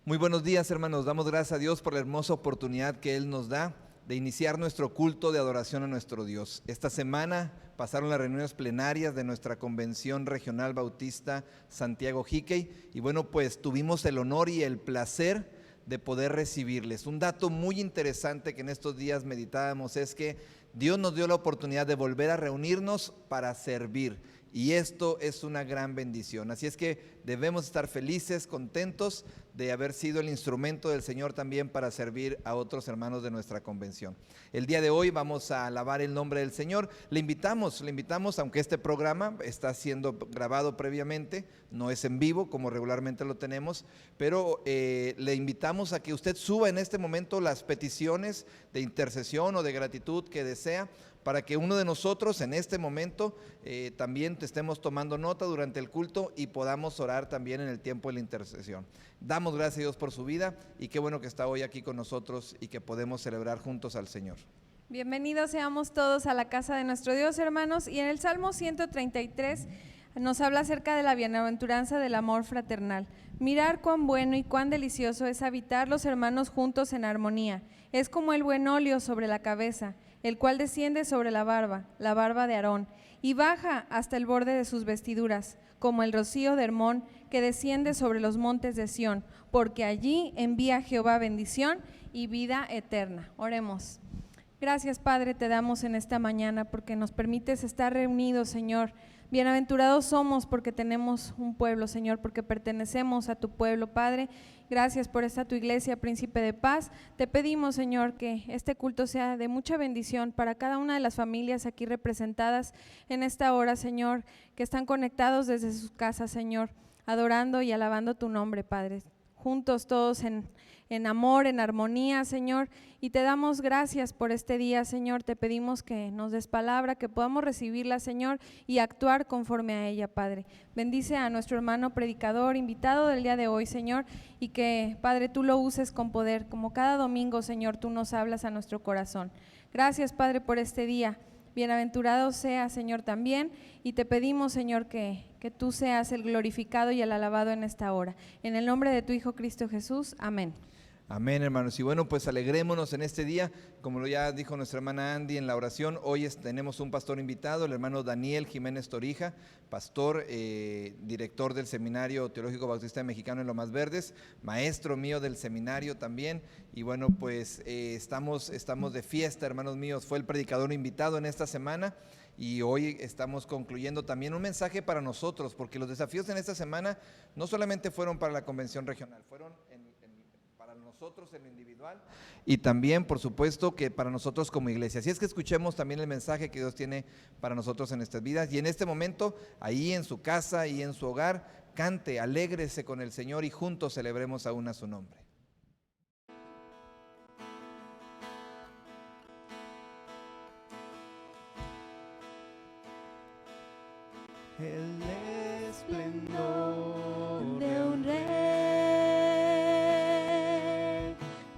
Muy buenos días, hermanos. Damos gracias a Dios por la hermosa oportunidad que Él nos da de iniciar nuestro culto de adoración a nuestro Dios. Esta semana pasaron las reuniones plenarias de nuestra Convención Regional Bautista Santiago Jiquey y bueno, pues tuvimos el honor y el placer de poder recibirles. Un dato muy interesante que en estos días meditábamos es que Dios nos dio la oportunidad de volver a reunirnos para servir. Y esto es una gran bendición. Así es que debemos estar felices, contentos de haber sido el instrumento del Señor también para servir a otros hermanos de nuestra convención. El día de hoy vamos a alabar el nombre del Señor. Le invitamos, aunque este programa está siendo grabado previamente, no es en vivo como regularmente lo tenemos, pero le invitamos a que usted suba en este momento las peticiones de intercesión o de gratitud que desea, para que uno de nosotros en este momento también te estemos tomando nota durante el culto y podamos orar también en el tiempo de la intercesión. Damos gracias a Dios por su vida y qué bueno que está hoy aquí con nosotros y que podemos celebrar juntos al Señor. Bienvenidos seamos todos a la casa de nuestro Dios, hermanos, y en el Salmo 133 nos habla acerca de la bienaventuranza del amor fraternal. Mirar cuán bueno y cuán delicioso es habitar los hermanos juntos en armonía. Es como el buen óleo sobre la cabeza, el cual desciende sobre la barba de Aarón, y baja hasta el borde de sus vestiduras, como el rocío de Hermón que desciende sobre los montes de Sión, porque allí envía Jehová bendición y vida eterna. Oremos. Gracias, Padre, te damos en esta mañana porque nos permites estar reunidos, Señor. Bienaventurados somos porque tenemos un pueblo, Señor, porque pertenecemos a tu pueblo, Padre. Gracias por esta tu iglesia, Príncipe de Paz. Te pedimos, Señor, que este culto sea de mucha bendición para cada una de las familias aquí representadas en esta hora, Señor, que están conectados desde sus casas, Señor, adorando y alabando tu nombre, Padre. Juntos todos en amor, en armonía, Señor, y te damos gracias por este día, Señor. Te pedimos que nos des palabra, que podamos recibirla, Señor, y actuar conforme a ella, Padre. Bendice a nuestro hermano predicador, invitado del día de hoy, Señor, y que, Padre, tú lo uses con poder, como cada domingo, Señor, tú nos hablas a nuestro corazón. Gracias, Padre, por este día. Bienaventurado sea, Señor, también, y te pedimos, Señor, que tú seas el glorificado y el alabado en esta hora. En el nombre de tu Hijo Cristo Jesús, amén. Amén, hermanos. Y bueno, pues alegrémonos en este día, como ya dijo nuestra hermana Andy en la oración. Hoy tenemos un pastor invitado, el hermano Daniel Jiménez Torija, pastor, director del Seminario Teológico Bautista Mexicano en Lomas Verdes, maestro mío del seminario también. Y bueno, pues estamos de fiesta, hermanos míos. Fue el predicador invitado en esta semana. Y hoy estamos concluyendo también un mensaje para nosotros, porque los desafíos en esta semana no solamente fueron para la convención regional, fueron para nosotros en lo individual y también, por supuesto, que para nosotros como iglesia. Así es que escuchemos también el mensaje que Dios tiene para nosotros en nuestras vidas. Y en este momento, ahí en su casa y en su hogar, cante, alégrese con el Señor y juntos celebremos aún a su nombre. El esplendor de un rey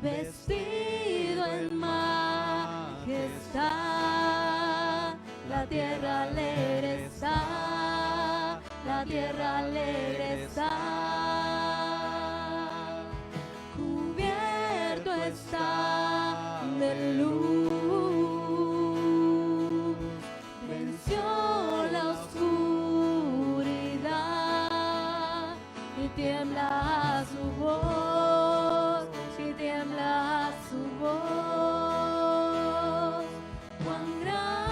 vestido en majestad, la tierra alegre está, la tierra alegre está, cubierto está de luz, venció la oscuridad y tiembla su voz, y tiembla su voz. Cuán grande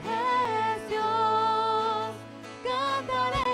es Dios, cantaré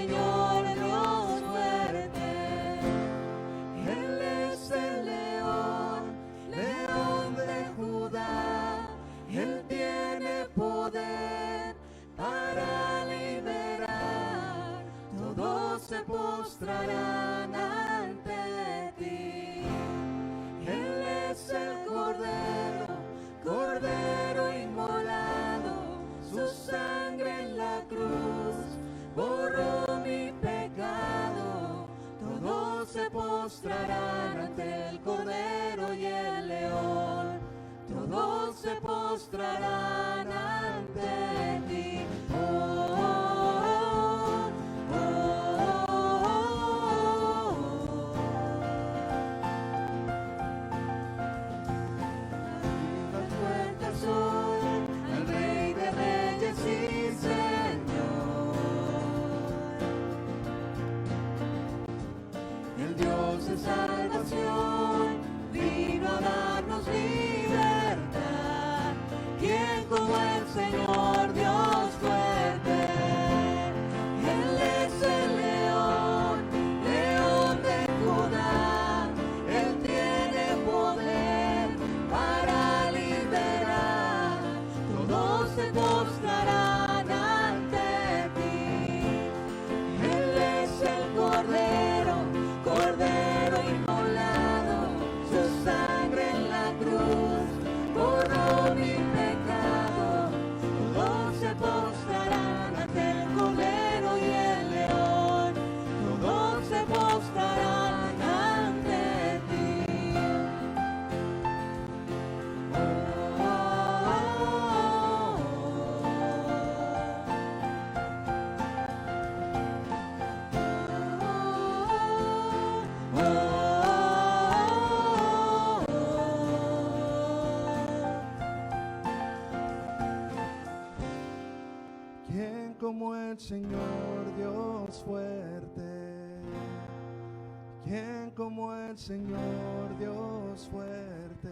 Señor Dios fuerte. Él es el león, león de Judá. Él tiene poder para liberar. Todos se postrarán ante ti. Él es el Cordero, Cordero inmolado. Su sangre en la cruz borró mi pecado. Todos se postrarán ante el Cordero y el León. Todos se postrarán ante ti. Las puertas son al Rey de Reyes y Señor. El Dios de salvación vino a darnos libertad. ¿Quién como el Señor Dios fuerte? Él es el león, león de Judá. Él tiene poder para liberar. Todos se postrarán ante ti. Él es el Cordero, Cordero inmolado. Su sangre en la cruz borró mi pecado. Todos se postrarán ante el Cordero y el León. Todos se postrarán ante ti. ¿Quién como el Señor Dios fuerte? ¿Quién como el Señor Dios fuerte?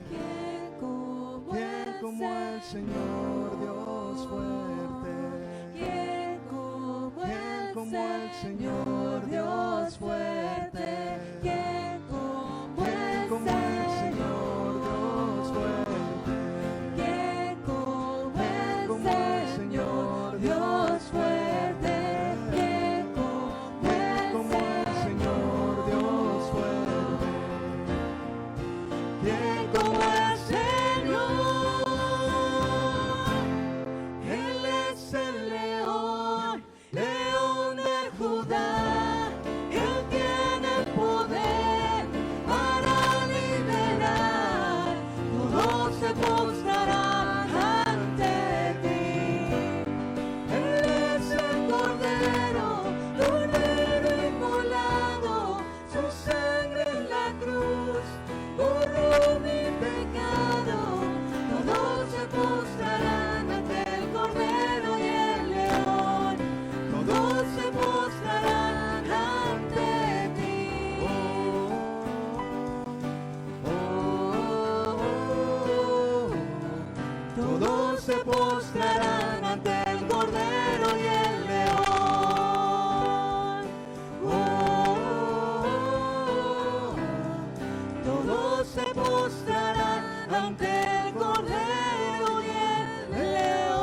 ¿Quién como ¿Quién como el Señor Dios fuerte? ¿Quién como ¿Quién como el Señor Dios fuerte? ¿Quién como ¿Quién como el Señor Dios fuerte? ¿Quién como Como el Señor Dios fuerte? ¿Quién como el Señor Dios fuerte? ¿Quién como el Señor? Él es el león, león de Judá. Él tiene poder para liberar. Todos se postrarán ante ti. Él es el Cordero, Cordero inmolado. Su sangre en la cruz borró mi pecado. Todos se postrarán ante el Cordero y el León. Todos se postrarán ante ti. Todos se postrarán ante el Cordero y el León. Todos se postrarán ante el Cordero y el León.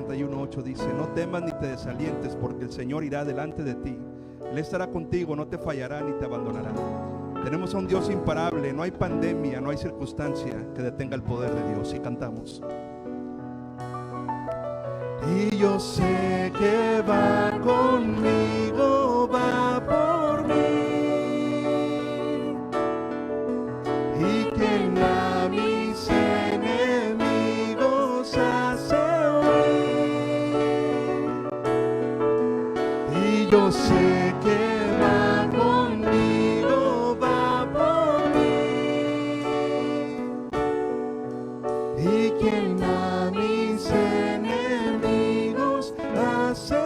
51:8 dice: no temas ni te desalientes, porque el Señor irá delante de ti. Él estará contigo, no te fallará ni te abandonará. Tenemos a un Dios imparable. No hay pandemia, no hay circunstancia que detenga el poder de Dios. Y cantamos: y yo sé que va conmigo, va por mí, y quien a mis enemigos hace huir. Y yo sé que va conmigo, va por mí, y quien a mis enemigos hace huir.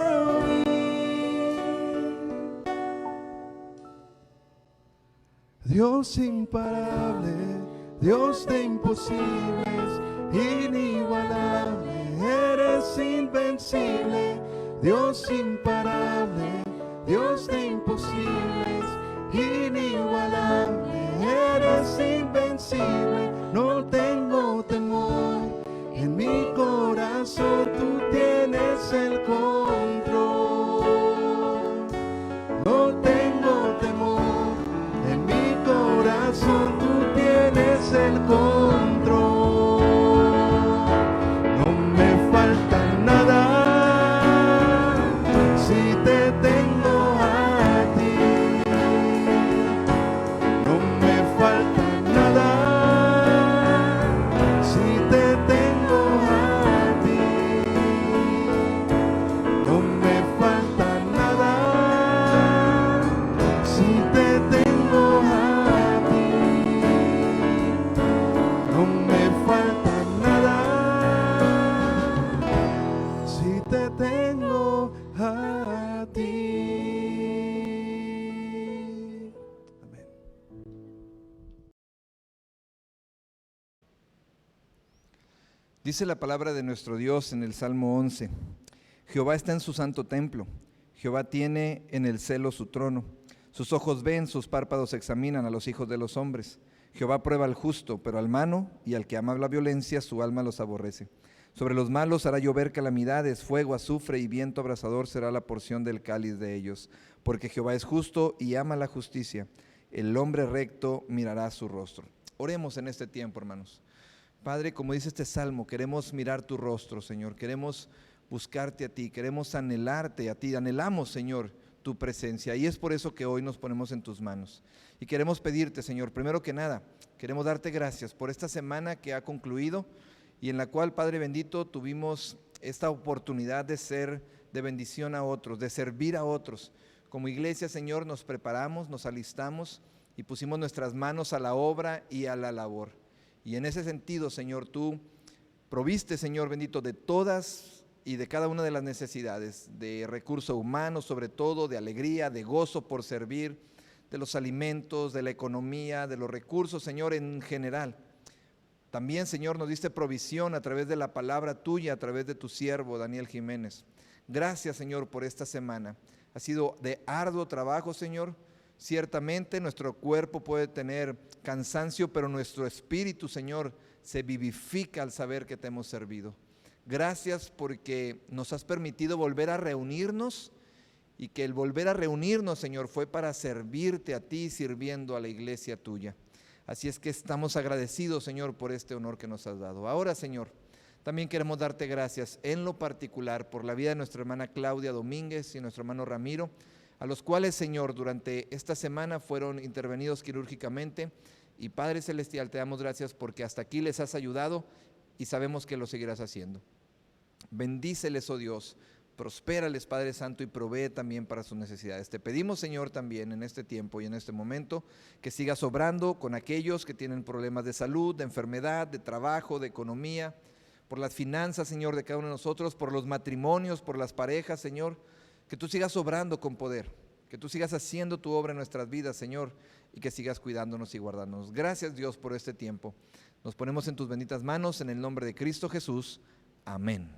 Dios imparable, Dios de imposibles, inigualable, eres invencible. Dios imparable, Dios de imposibles, inigualable, eres invencible. No tengo temor, en mi corazón tú tienes el control. No tengo temor, en mi corazón tú tienes el control. No me falta nada si te tengo a ti. No me falta nada si te tengo a ti. No me falta nada si te tengo a ti. No me falta nada si te tengo a ti. Amén. Dice la palabra de nuestro Dios en el Salmo 11: Jehová está en su santo templo, Jehová tiene en el cielo su trono. Sus ojos ven, sus párpados examinan a los hijos de los hombres. Jehová prueba al justo, pero al malo y al que ama la violencia, su alma los aborrece. Sobre los malos hará llover calamidades, fuego, azufre y viento abrasador será la porción del cáliz de ellos. Porque Jehová es justo y ama la justicia. El hombre recto mirará su rostro. Oremos en este tiempo, hermanos. Padre, como dice este salmo, queremos mirar tu rostro, Señor. Queremos buscarte a ti, queremos anhelarte a ti. Anhelamos, Señor, tu presencia. Y es por eso que hoy nos ponemos en tus manos. Y queremos pedirte, Señor, primero que nada, queremos darte gracias por esta semana que ha concluido y en la cual, Padre bendito, tuvimos esta oportunidad de ser de bendición a otros, de servir a otros. Como iglesia, Señor, nos preparamos, nos alistamos y pusimos nuestras manos a la obra y a la labor. Y en ese sentido, Señor, tú proviste, Señor bendito, de todas y de cada una de las necesidades, de recursos humanos sobre todo, de alegría, de gozo por servir, de los alimentos, de la economía, de los recursos, Señor, en general. También, Señor, nos diste provisión a través de la palabra tuya, a través de tu siervo, Daniel Jiménez. Gracias, Señor, por esta semana. Ha sido de arduo trabajo, Señor. Ciertamente nuestro cuerpo puede tener cansancio, pero nuestro espíritu, Señor, se vivifica al saber que te hemos servido. Gracias porque nos has permitido volver a reunirnos y que el volver a reunirnos, Señor, fue para servirte a ti, sirviendo a la iglesia tuya. Así es que estamos agradecidos, Señor, por este honor que nos has dado. Ahora, Señor, también queremos darte gracias en lo particular por la vida de nuestra hermana Claudia Domínguez y nuestro hermano Ramiro, a los cuales, Señor, durante esta semana fueron intervenidos quirúrgicamente. Y Padre Celestial, te damos gracias porque hasta aquí les has ayudado y sabemos que lo seguirás haciendo. Bendíceles, oh Dios, prospérales, Padre Santo, y provee también para sus necesidades. Te pedimos, Señor, también en este tiempo y en este momento, que sigas obrando con aquellos que tienen problemas de salud, de enfermedad, de trabajo, de economía, por las finanzas, Señor, de cada uno de nosotros, por los matrimonios, por las parejas, Señor. Que tú sigas obrando con poder, que tú sigas haciendo tu obra en nuestras vidas, Señor, y que sigas cuidándonos y guardándonos. Gracias, Dios, por este tiempo. Nos ponemos en tus benditas manos, en el nombre de Cristo Jesús. Amén.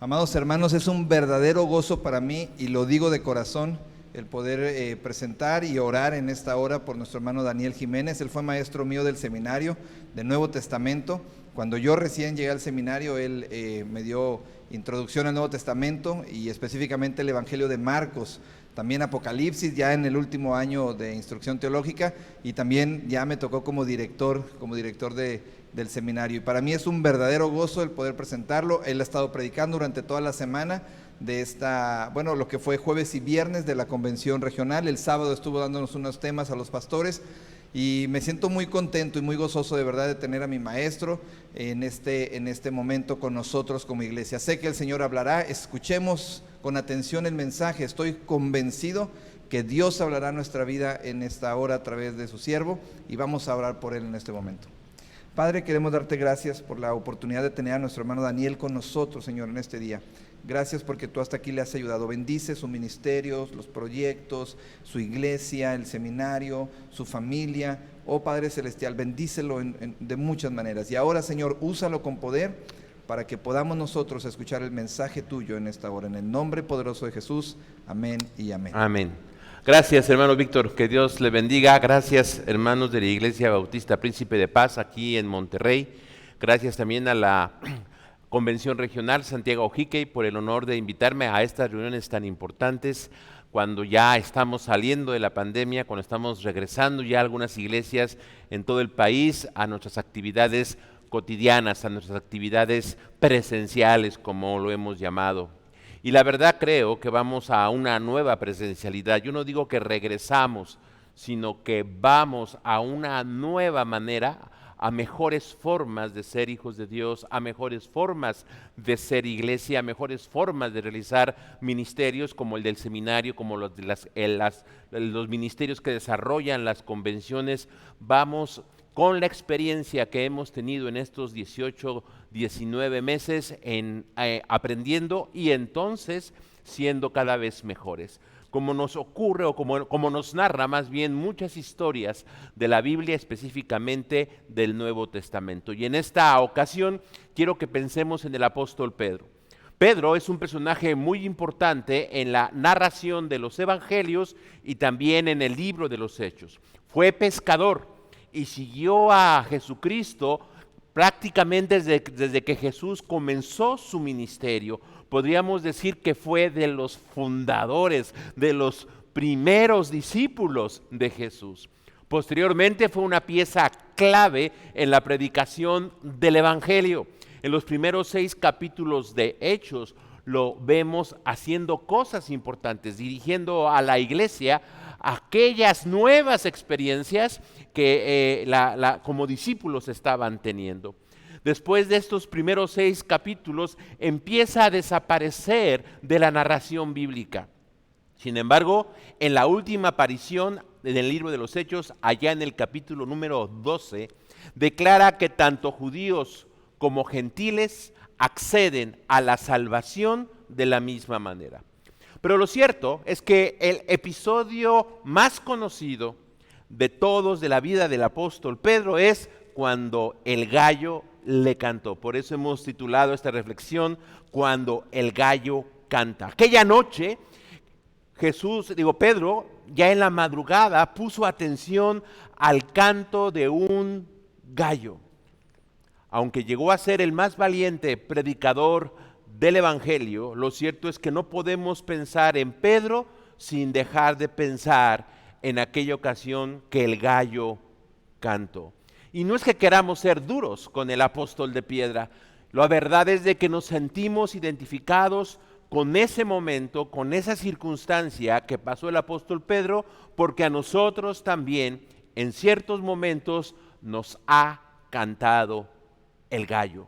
Amados hermanos, es un verdadero gozo para mí, y lo digo de corazón, el poder presentar y orar en esta hora por nuestro hermano Daniel Jiménez. Él fue maestro mío del seminario de Nuevo Testamento. Cuando yo recién llegué al seminario, él me dio introducción al Nuevo Testamento y específicamente el Evangelio de Marcos, también Apocalipsis, ya en el último año de instrucción teológica, y también ya me tocó como director del seminario. Y para mí es un verdadero gozo el poder presentarlo. Él ha estado predicando durante toda la semana de lo que fue jueves y viernes de la convención regional. El sábado estuvo dándonos unos temas a los pastores, y me siento muy contento y muy gozoso de verdad de tener a mi maestro en este momento con nosotros como iglesia. Sé que el Señor hablará, escuchemos con atención el mensaje. Estoy convencido que Dios hablará a nuestra vida en esta hora a través de su siervo, y vamos a orar por él en este momento. Padre, queremos darte gracias por la oportunidad de tener a nuestro hermano Daniel con nosotros, Señor, en este día. Gracias porque tú hasta aquí le has ayudado. Bendice su ministerio, los proyectos, su iglesia, el seminario, su familia. Oh Padre Celestial, bendícelo de muchas maneras. Y ahora, Señor, úsalo con poder para que podamos nosotros escuchar el mensaje tuyo en esta hora. En el nombre poderoso de Jesús, amén y amén. Amén. Gracias, hermano Víctor, que Dios le bendiga. Gracias, hermanos de la Iglesia Bautista Príncipe de Paz aquí en Monterrey. Gracias también a la Convención Regional Santiago Ojique por el honor de invitarme a estas reuniones tan importantes cuando ya estamos saliendo de la pandemia, cuando estamos regresando ya a algunas iglesias en todo el país a nuestras actividades cotidianas, a nuestras actividades presenciales, como lo hemos llamado. Y la verdad creo que vamos a una nueva presencialidad. Yo no digo que regresamos, sino que vamos a una nueva manera, a mejores formas de ser hijos de Dios, a mejores formas de ser iglesia, a mejores formas de realizar ministerios como el del seminario, como los ministerios que desarrollan las convenciones. Vamos con la experiencia que hemos tenido en estos 18, 19 meses aprendiendo y entonces siendo cada vez mejores. Como nos ocurre o como nos narra más bien muchas historias de la Biblia, específicamente del Nuevo Testamento. Y en esta ocasión quiero que pensemos en el apóstol Pedro. Pedro es un personaje muy importante en la narración de los evangelios y también en el libro de los Hechos. Fue pescador y siguió a Jesucristo prácticamente desde que Jesús comenzó su ministerio. Podríamos decir que fue de los fundadores, de los primeros discípulos de Jesús. Posteriormente fue una pieza clave en la predicación del evangelio. En los primeros 6 capítulos de Hechos lo vemos haciendo cosas importantes, dirigiendo a la iglesia aquellas nuevas experiencias que como discípulos estaban teniendo. Después de estos primeros 6 capítulos empieza a desaparecer de la narración bíblica. Sin embargo, en la última aparición en el libro de los Hechos, allá en el capítulo número 12, declara que tanto judíos como gentiles acceden a la salvación de la misma manera. Pero lo cierto es que el episodio más conocido de todos de la vida del apóstol Pedro es cuando el gallo le cantó. Por eso hemos titulado esta reflexión, Cuando el gallo canta. Aquella noche, Pedro, ya en la madrugada, puso atención al canto de un gallo. Aunque llegó a ser el más valiente predicador del evangelio, lo cierto es que no podemos pensar en Pedro sin dejar de pensar en aquella ocasión que el gallo cantó. Y no es que queramos ser duros con el apóstol de piedra. La verdad es de que nos sentimos identificados con ese momento, con esa circunstancia que pasó el apóstol Pedro, porque a nosotros también en ciertos momentos nos ha cantado el gallo.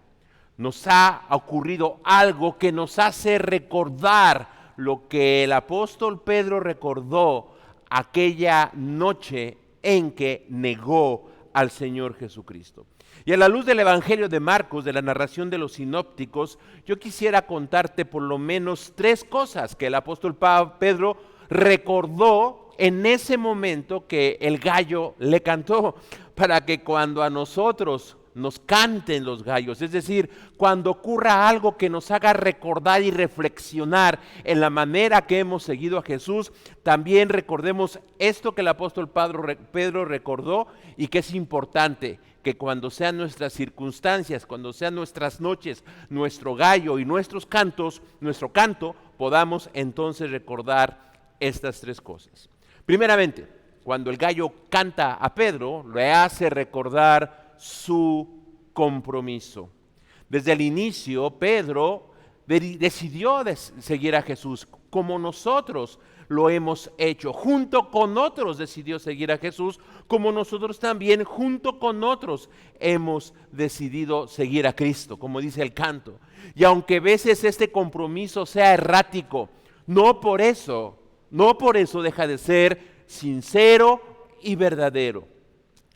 Nos ha ocurrido algo que nos hace recordar lo que el apóstol Pedro recordó aquella noche en que negó al Señor Jesucristo. Y a la luz del Evangelio de Marcos, de la narración de los sinópticos, yo quisiera contarte por lo menos 3 cosas que el apóstol Pedro recordó en ese momento que el gallo le cantó, para que cuando a nosotros nos canten los gallos, es decir, cuando ocurra algo que nos haga recordar y reflexionar en la manera que hemos seguido a Jesús, también recordemos esto que el apóstol Pedro recordó y que es importante, que cuando sean nuestras circunstancias, cuando sean nuestras noches, nuestro gallo y nuestros cantos, nuestro canto, podamos entonces recordar estas tres cosas. Primeramente, cuando el gallo canta a Pedro, le hace recordar su compromiso. Desde el inicio, Pedro decidió seguir a Jesús, como nosotros lo hemos hecho. Junto con otros decidió seguir a Jesús, como nosotros también junto con otros hemos decidido seguir a Cristo, como dice el canto. Y aunque a veces este compromiso sea errático, no por eso deja de ser sincero y verdadero.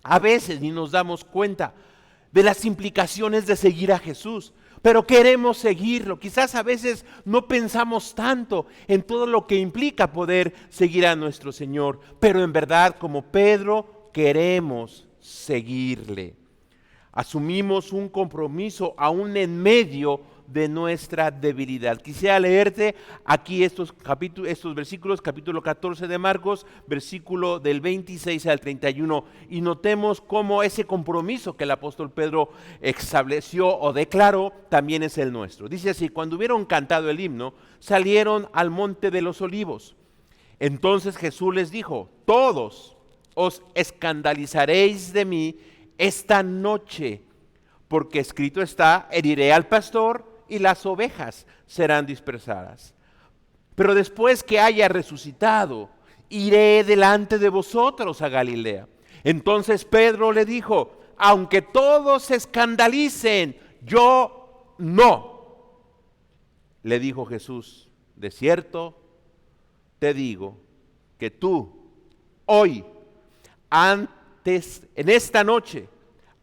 A veces ni nos damos cuenta de las implicaciones de seguir a Jesús, pero queremos seguirlo. Quizás a veces no pensamos tanto en todo lo que implica poder seguir a nuestro Señor, pero en verdad, como Pedro, queremos seguirle. Asumimos un compromiso aún en medio de nuestra debilidad. Quisiera leerte aquí estos versículos, capítulo 14 de Marcos, versículo del 26 al 31, y notemos cómo ese compromiso que el apóstol Pedro estableció o declaró también es el nuestro. Dice así: cuando hubieron cantado el himno, salieron al monte de los olivos. Entonces Jesús les dijo: todos os escandalizaréis de mí esta noche, porque escrito está: heriré al pastor y las ovejas serán dispersadas. Pero después que haya resucitado, iré delante de vosotros a Galilea. Entonces Pedro le dijo: aunque todos se escandalicen, yo no. Le dijo Jesús: de cierto te digo que tú hoy, en esta noche,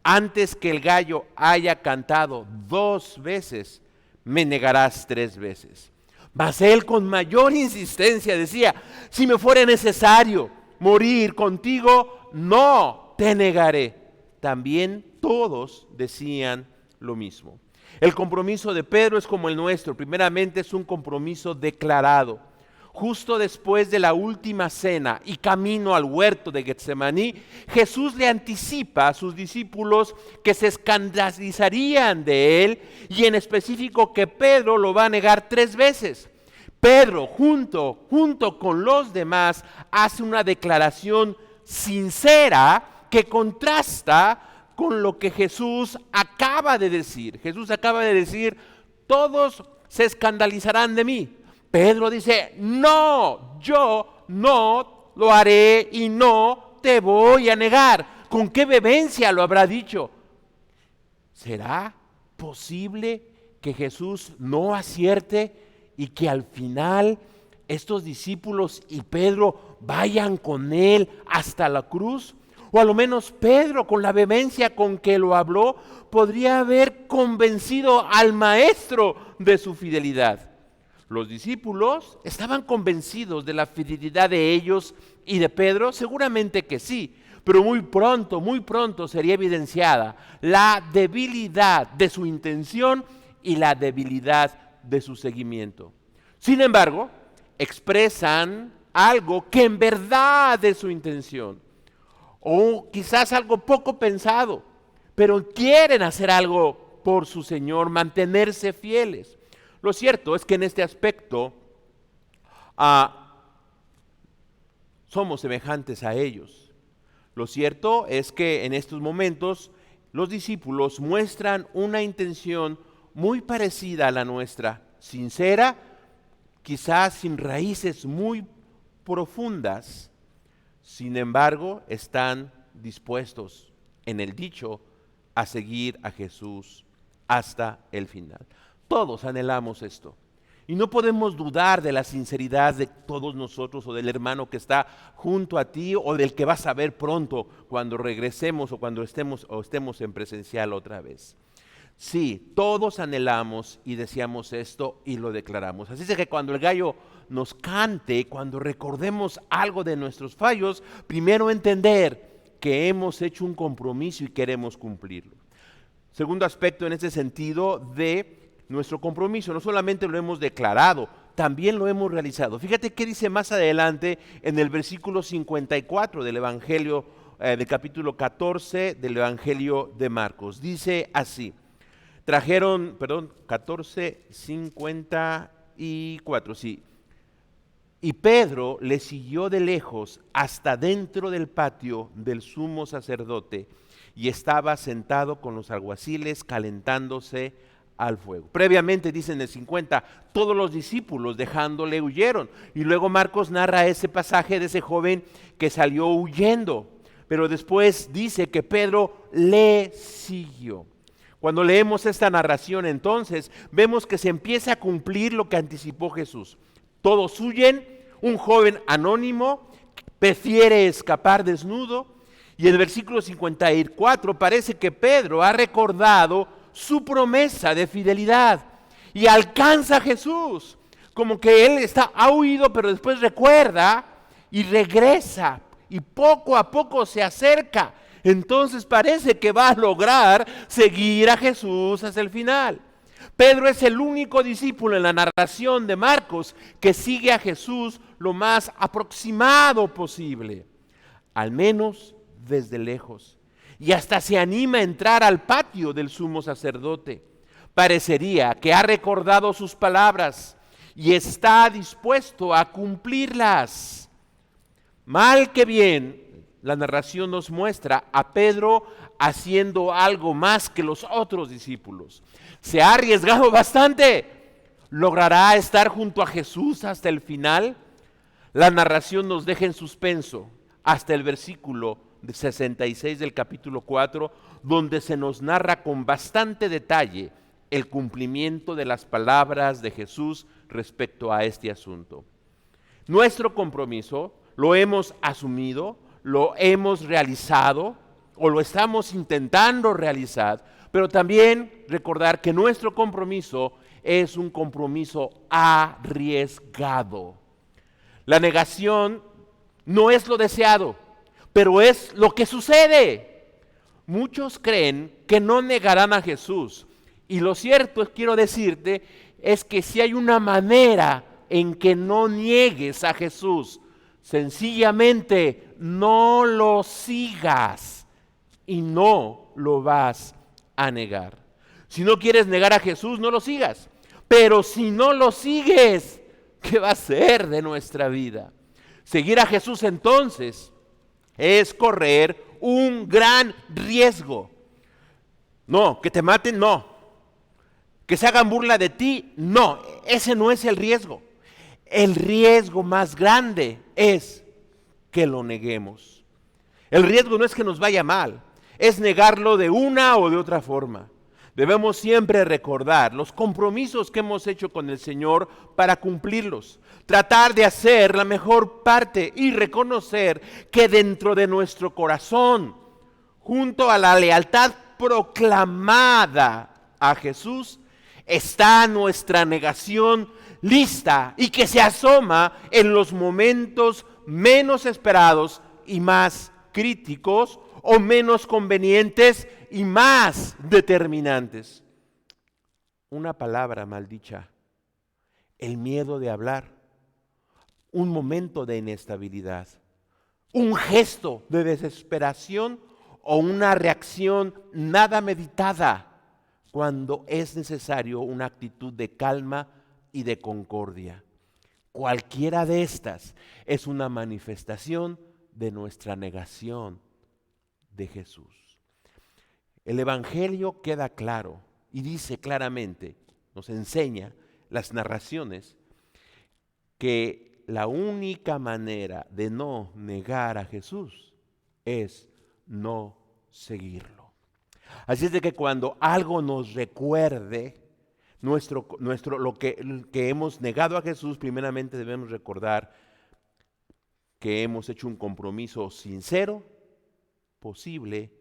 antes que el gallo haya cantado 2 veces, me negarás 3 veces. Mas él con mayor insistencia decía: si me fuera necesario morir contigo, no te negaré. También todos decían lo mismo. El compromiso de Pedro es como el nuestro. Primeramente es un compromiso declarado. Justo después de la última cena y camino al huerto de Getsemaní, Jesús le anticipa a sus discípulos que se escandalizarían de él, y en específico que Pedro lo va a negar 3 veces. Pedro, junto con los demás, hace una declaración sincera que contrasta con lo que Jesús acaba de decir. Jesús acaba de decir: todos se escandalizarán de mí. Pedro dice: no, yo no lo haré y no te voy a negar. ¿Con qué vehemencia lo habrá dicho? ¿Será posible que Jesús no acierte y que al final estos discípulos y Pedro vayan con él hasta la cruz? O a lo menos Pedro, con la vehemencia con que lo habló, podría haber convencido al maestro de su fidelidad. Los discípulos estaban convencidos de la fidelidad de ellos y de Pedro, seguramente que sí, pero muy pronto sería evidenciada la debilidad de su intención y la debilidad de su seguimiento. Sin embargo, expresan algo que en verdad es su intención, o quizás algo poco pensado, pero quieren hacer algo por su Señor, mantenerse fieles. Lo cierto es que en este aspecto somos semejantes a ellos. Lo cierto es que en estos momentos los discípulos muestran una intención muy parecida a la nuestra, sincera, quizás sin raíces muy profundas. Sin embargo, están dispuestos, en el dicho, a seguir a Jesús hasta el final. Todos anhelamos esto. Y no podemos dudar de la sinceridad de todos nosotros, o del hermano que está junto a ti, o del que vas a ver pronto cuando regresemos o cuando estemos en presencial otra vez. Sí, todos anhelamos y deseamos esto y lo declaramos. Así es que cuando el gallo nos cante, cuando recordemos algo de nuestros fallos, primero entender que hemos hecho un compromiso y queremos cumplirlo. segundo aspecto en este sentido de nuestro compromiso. No solamente lo hemos declarado, también lo hemos realizado. Fíjate qué dice más adelante en el versículo 54 del Evangelio, del capítulo 14 del Evangelio de Marcos. Dice así, 14:54, sí. Y Pedro le siguió de lejos hasta dentro del patio del sumo sacerdote y estaba sentado con los alguaciles calentándose al fuego. Previamente, dice en el 50, todos los discípulos dejándole huyeron. Y luego Marcos narra ese pasaje de ese joven que salió huyendo. Pero después dice que Pedro le siguió. Cuando leemos esta narración, entonces, vemos que se empieza a cumplir lo que anticipó Jesús. Todos huyen, un joven anónimo prefiere escapar desnudo, y en el versículo 54 parece que Pedro ha recordado su promesa de fidelidad y alcanza a Jesús, como que él ha huido, pero después recuerda y regresa, y poco a poco se acerca. Entonces parece que va a lograr seguir a Jesús hasta el final. Pedro es el único discípulo en la narración de Marcos que sigue a Jesús lo más aproximado posible, al menos desde lejos, y hasta se anima a entrar al patio del sumo sacerdote. Parecería que ha recordado sus palabras y está dispuesto a cumplirlas. Mal que bien, la narración nos muestra a Pedro haciendo algo más que los otros discípulos. Se ha arriesgado bastante. ¿Logrará estar junto a Jesús hasta el final? La narración nos deja en suspenso hasta el versículo 66 del capítulo 4, donde se nos narra con bastante detalle el cumplimiento de las palabras de Jesús respecto a este asunto. Nuestro compromiso lo hemos asumido, lo hemos realizado o lo estamos intentando realizar, pero también recordar que nuestro compromiso es un compromiso arriesgado. La negación no es lo deseado, pero es lo que sucede. Muchos creen que no negarán a Jesús, y lo cierto, quiero decirte, es que si hay una manera en que no niegues a Jesús, sencillamente no lo sigas y no lo vas a negar. Si no quieres negar a Jesús, no lo sigas. Pero si no lo sigues, ¿qué va a ser de nuestra vida? Seguir a Jesús entonces es correr un gran riesgo. No, que te maten, no. Que se hagan burla de ti, no. Ese no es el riesgo. El riesgo más grande es que lo neguemos. El riesgo no es que nos vaya mal, es negarlo de una o de otra forma. Debemos siempre recordar los compromisos que hemos hecho con el Señor para cumplirlos. Tratar de hacer la mejor parte y reconocer que dentro de nuestro corazón, junto a la lealtad proclamada a Jesús, está nuestra negación lista y que se asoma en los momentos menos esperados y más críticos, o menos convenientes y más determinantes. Una palabra maldicha, el miedo de hablar, un momento de inestabilidad, un gesto de desesperación o una reacción nada meditada, cuando es necesario una actitud de calma y de concordia. Cualquiera de estas es una manifestación de nuestra negación de Jesús. El Evangelio queda claro y dice claramente, nos enseña las narraciones, que la única manera de no negar a Jesús es no seguirlo. Así es de que cuando algo nos recuerde lo que hemos negado a Jesús, primeramente debemos recordar que hemos hecho un compromiso sincero, posible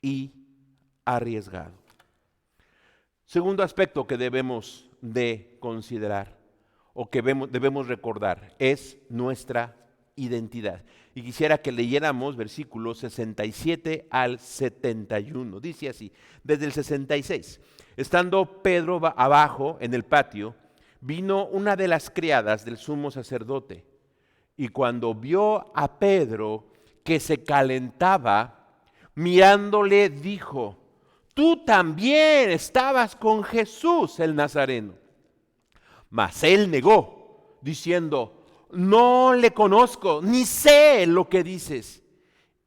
y arriesgado. Segundo aspecto que debemos de considerar o que debemos recordar es nuestra identidad. Y quisiera que leyéramos versículos 67 al 71. Dice así, desde el 66. Estando Pedro abajo en el patio, vino una de las criadas del sumo sacerdote. Y cuando vio a Pedro que se calentaba, mirándole dijo: tú también estabas con Jesús el Nazareno. Mas él negó, diciendo: no le conozco, ni sé lo que dices.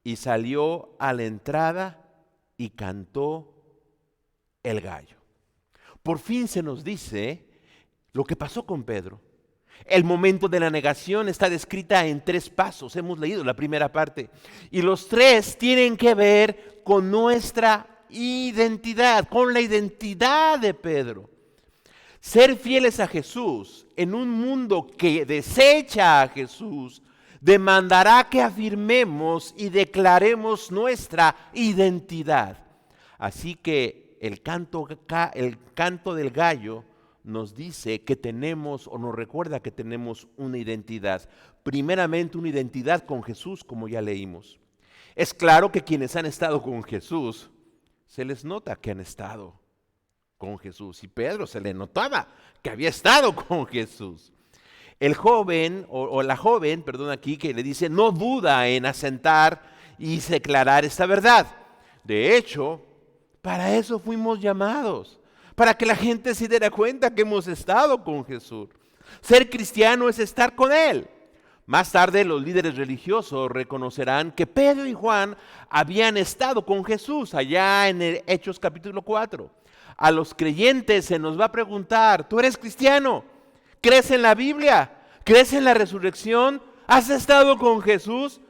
Y salió a la entrada y cantó el gallo. Por fin se nos dice lo que pasó con Pedro. El momento de la negación está descrita en 3 pasos. Hemos leído la primera parte. Y los 3 tienen que ver con nuestra identidad, con la identidad de Pedro. Ser fieles a Jesús en un mundo que desecha a Jesús demandará que afirmemos y declaremos nuestra identidad. Así que el canto del gallo nos dice que tenemos, o nos recuerda que tenemos una identidad. Primeramente una identidad con Jesús, como ya leímos. Es claro que quienes han estado con Jesús, se les nota que han estado con Jesús. Y Pedro se le notaba que había estado con Jesús. El joven, o la joven, perdón, aquí, que le dice, no duda en asentar y declarar esta verdad. De hecho, para eso fuimos llamados, para que la gente se diera cuenta que hemos estado con Jesús. Ser cristiano es estar con Él. Más tarde los líderes religiosos reconocerán que Pedro y Juan habían estado con Jesús allá en el Hechos capítulo 4. A los creyentes se nos va a preguntar, ¿tú eres cristiano? ¿Crees en la Biblia? ¿Crees en la resurrección? ¿Has estado con Jesús?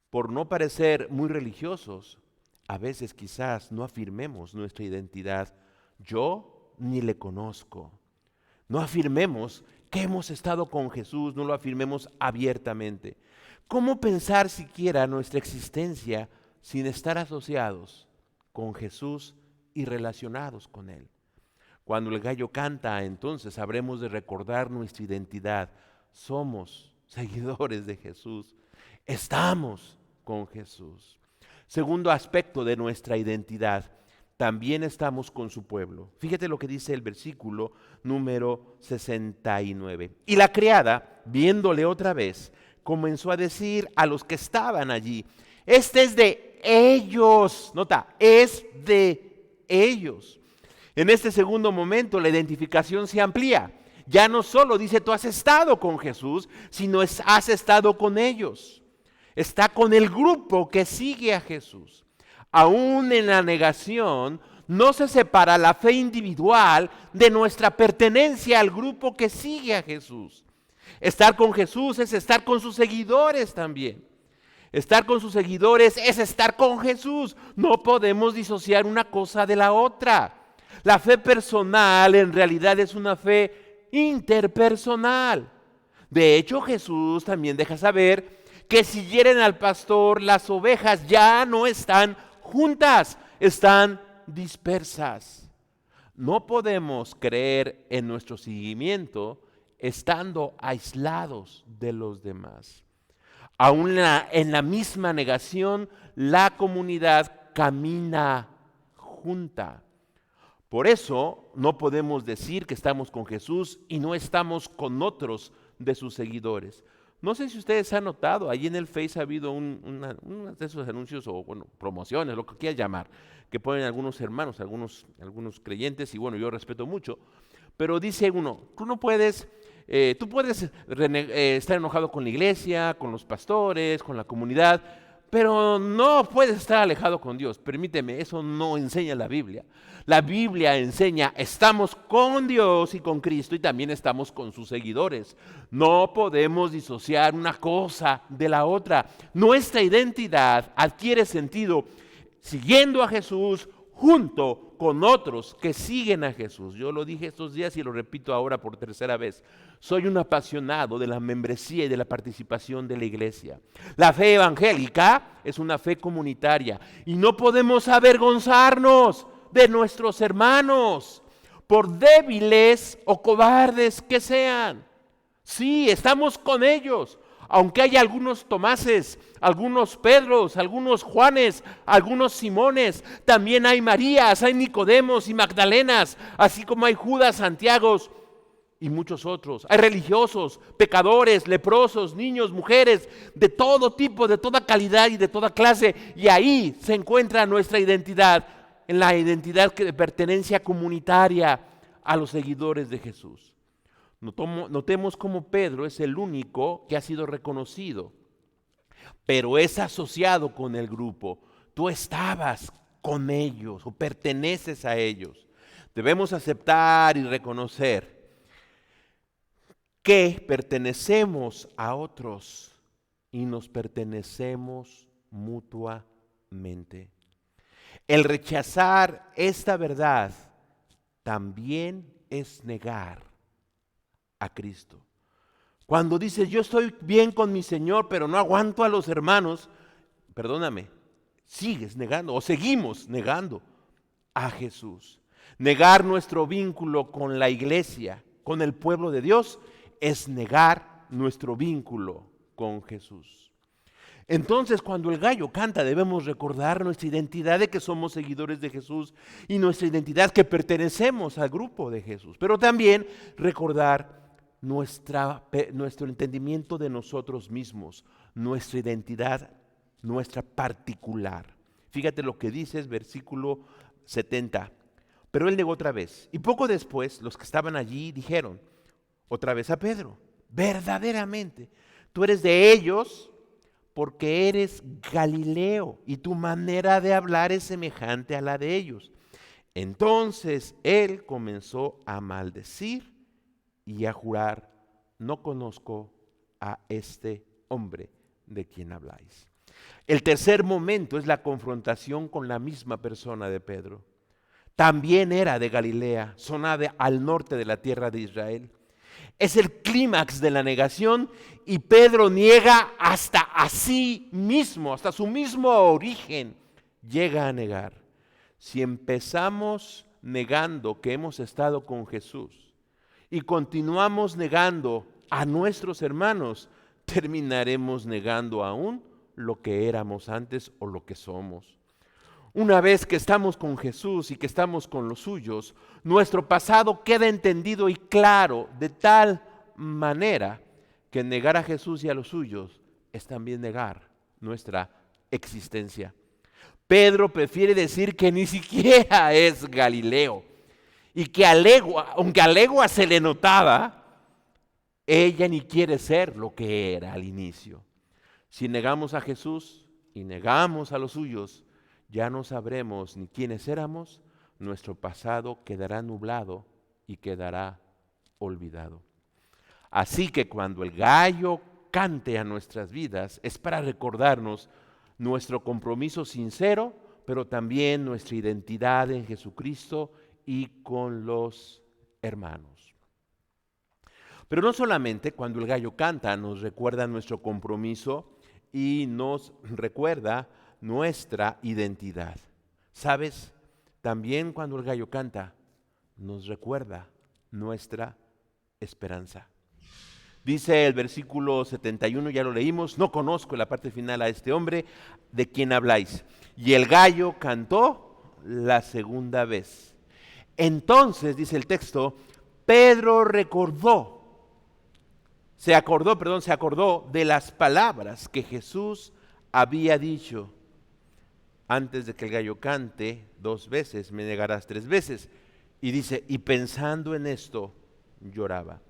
Por no parecer muy religiosos, a veces quizás no afirmemos nuestra identidad. Yo ni le conozco. No afirmemos que hemos estado con Jesús, no lo afirmemos abiertamente. ¿Cómo pensar siquiera nuestra existencia sin estar asociados con Jesús y relacionados con Él? Cuando el gallo canta, entonces habremos de recordar nuestra identidad. Somos seguidores de Jesús. Estamos con Jesús. Segundo aspecto de nuestra identidad, también estamos con su pueblo. Fíjate lo que dice el versículo número 69. Y la criada, viéndole otra vez, comenzó a decir a los que estaban allí, este es de ellos. Nota, es de ellos. En este segundo momento la identificación se amplía. Ya no solo dice tú has estado con Jesús, sino has estado con ellos. Está con el grupo que sigue a Jesús. Aún en la negación, no se separa la fe individual de nuestra pertenencia al grupo que sigue a Jesús. Estar con Jesús es estar con sus seguidores también. Estar con sus seguidores es estar con Jesús. No podemos disociar una cosa de la otra. La fe personal en realidad es una fe interpersonal. De hecho, Jesús también deja saber que si hieren al pastor, las ovejas ya no están juntas, están dispersas. No podemos creer en nuestro seguimiento estando aislados de los demás. Aún en la misma negación, la comunidad camina junta. Por eso no podemos decir que estamos con Jesús y no estamos con otros de sus seguidores. No sé si ustedes han notado, ahí en el Face ha habido uno de esos anuncios o promociones, lo que quieras llamar, que ponen algunos hermanos, algunos creyentes, y bueno, yo respeto mucho, pero dice uno, tú puedes estar enojado con la iglesia, con los pastores, con la comunidad, pero no puedes estar alejado con Dios. Permíteme, eso no enseña la Biblia. La Biblia enseña, estamos con Dios y con Cristo y también estamos con sus seguidores. No podemos disociar una cosa de la otra. Nuestra identidad adquiere sentido siguiendo a Jesús junto con otros que siguen a Jesús. Yo lo dije estos días y lo repito ahora por tercera vez. Soy un apasionado de la membresía y de la participación de la iglesia. La fe evangélica es una fe comunitaria y no podemos avergonzarnos de nuestros hermanos, por débiles o cobardes que sean. Sí, estamos con ellos. Aunque hay algunos Tomases, algunos Pedros, algunos Juanes, algunos Simones, también hay Marías, hay Nicodemos y Magdalenas, así como hay Judas, Santiagos y muchos otros. Hay religiosos, pecadores, leprosos, niños, mujeres, de todo tipo, de toda calidad y de toda clase. Y ahí se encuentra nuestra identidad, en la identidad de pertenencia comunitaria a los seguidores de Jesús. Notemos cómo Pedro es el único que ha sido reconocido, pero es asociado con el grupo. Tú estabas con ellos o perteneces a ellos. Debemos aceptar y reconocer que pertenecemos a otros y nos pertenecemos mutuamente. El rechazar esta verdad también es negar a Cristo. Cuando dices, yo estoy bien con mi Señor, pero no aguanto a los hermanos, perdóname, sigues negando o seguimos negando a Jesús. Negar nuestro vínculo con la iglesia, con el pueblo de Dios, es negar nuestro vínculo con Jesús. Entonces, cuando el gallo canta, debemos recordar nuestra identidad de que somos seguidores de Jesús y nuestra identidad que pertenecemos al grupo de Jesús, pero también recordar nuestro entendimiento de nosotros mismos, nuestra identidad, nuestra particular. Fíjate lo que dice el versículo 70. Pero él negó otra vez. Y poco después, los que estaban allí dijeron otra vez a Pedro, verdaderamente, tú eres de ellos porque eres Galileo y tu manera de hablar es semejante a la de ellos. Entonces él comenzó a maldecir y a jurar, no conozco a este hombre de quien habláis. El tercer momento es la confrontación con la misma persona de Pedro. También era de Galilea, zona al norte de la tierra de Israel. Es el clímax de la negación y Pedro niega hasta a sí mismo, hasta su mismo origen, llega a negar. Si empezamos negando que hemos estado con Jesús y continuamos negando a nuestros hermanos, terminaremos negando aún lo que éramos antes o lo que somos. Una vez que estamos con Jesús y que estamos con los suyos, nuestro pasado queda entendido y claro de tal manera que negar a Jesús y a los suyos es también negar nuestra existencia. Pedro prefiere decir que ni siquiera es Galileo y que aunque a legua se le notaba, ella ni quiere ser lo que era al inicio. Si negamos a Jesús y negamos a los suyos, ya no sabremos ni quiénes éramos, nuestro pasado quedará nublado y quedará olvidado. Así que cuando el gallo cante a nuestras vidas, es para recordarnos nuestro compromiso sincero, pero también nuestra identidad en Jesucristo y con los hermanos. Pero no solamente cuando el gallo canta nos recuerda nuestro compromiso y nos recuerda nuestra identidad. ¿Sabes? También cuando el gallo canta, nos recuerda nuestra esperanza. Dice el versículo 71, ya lo leímos, no conozco la parte final a este hombre de quien habláis. Y el gallo cantó la segunda vez. Entonces, dice el texto, Pedro se acordó de las palabras que Jesús había dicho. Antes de que el gallo cante 2 veces, me negarás 3 veces. Y dice, y pensando en esto, lloraba.